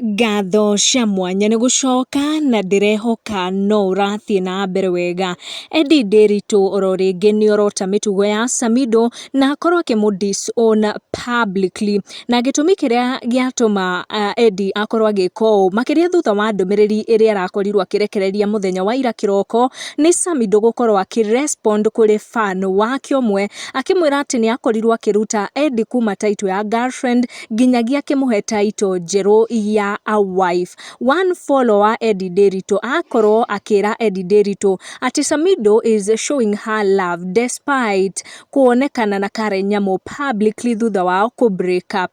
Ngatho cia mwanya nĩ gũcoka na ndĩrehoka no ũrathiĩ na mbere wega. Eddy Ndiritu oro rĩngĩ nĩ orota mĩtugo ya Samidoh na akorwo akĩmũ-disown publicly. Na gĩtũmi kĩrĩa gĩatũma Eddy akorwo agĩka ũũ makĩria thutha wa ndũmĩrĩri ĩrĩa arakorirwo akĩrekereria mũthenya wa ira kĩroko nĩ Samidoh gũkorwo akĩ-respond kũrĩ fan wake ũmwe akĩmwĩra atĩ nĩ akorirwo akĩruta Eddy kuma title ya girlfriend nginyagia akĩmũhe title njerũ ya a wife. One follower Eddy Ndiritu akorwo akĩra Eddy Ndiritu atĩ Samidoh is showing her love despite kuonekana na Karen Nyamu publicly thutha wao break up.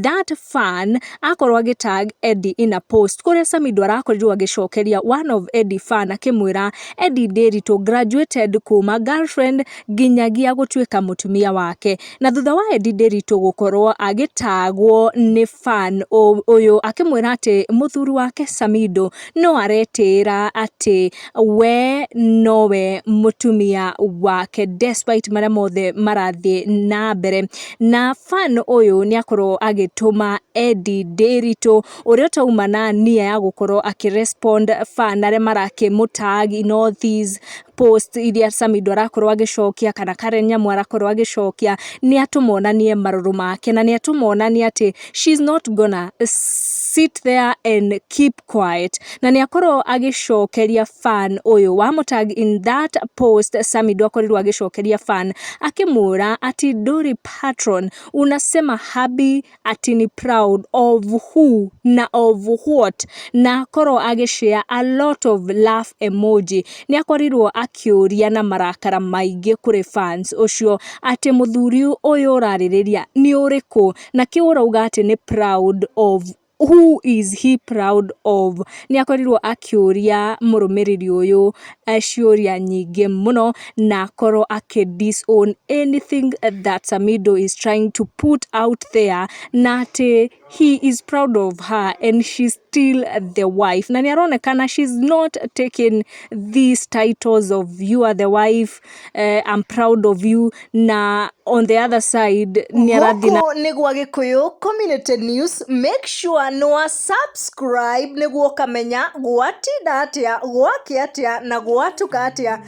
That fan akorwo agĩtag Eddy in a post kũrĩa Samidoh arakorirwo agĩcokeria one of Eddy fan akĩmwĩra Eddy Ndiritu graduated kuma girlfriend nginyagia gũtuĩka mũtumia wake. Na thutha wa Eddy Ndiritu gũkorwo agĩtagwo nĩ fan ũyũ akĩmwĩra atĩ mũthuri wake Samidoh no aretĩra atĩ we nowe mũtumia wake despite marĩa mothe marathiĩ na mbere. Na fan ũyũ nĩ akorwo agĩtũma Eddy Ndiritu ũrĩa ũtauma na nia ya gũkorwo akĩ-respond fan arĩa marakĩmũtag in all these post iria Samidoh arakorwo agĩcokia kana Karen Nyamu arakorwo agĩcokia nĩ atũmonanie marũrũ make na nĩ atũmonanie atĩ she's not gonna sit there and keep quiet. Na nĩ akorwo agĩcokeria fan ũyũ wa mũtag in that post. Samidoh akorirwo agĩcokeria fan akĩmwĩra ati ndũrĩ patron unasema habi ati ni proud of who na of what, na akorwo agĩshare a lot of laugh emoji. Nĩ akorirwo akĩũria na marakara maingĩ kũrĩ fans ũcio atĩ mũthuri ũyũ ũrarĩrĩria nĩ ũrĩkũ na kĩu ũrauga atĩ nĩ proud of who is he proud of. Nĩ akorirwo akĩũria mũrũmĩrĩri ũyũ ciũria nyingĩ mũno na akorwo akĩ-disown anything that Samidoh is trying to put out there na atĩ he is proud of her and she's still the wife. Na nĩ aronekana she's not taking these titles of you are the wife, I'm proud of you, na on the other side nĩ arathina nĩ gwa Gĩkũyũ Community News. Make sure nĩ subscribe nĩguo ũkamenya gwatinda atĩa, gwakĩ atĩa na gwatuka atĩa.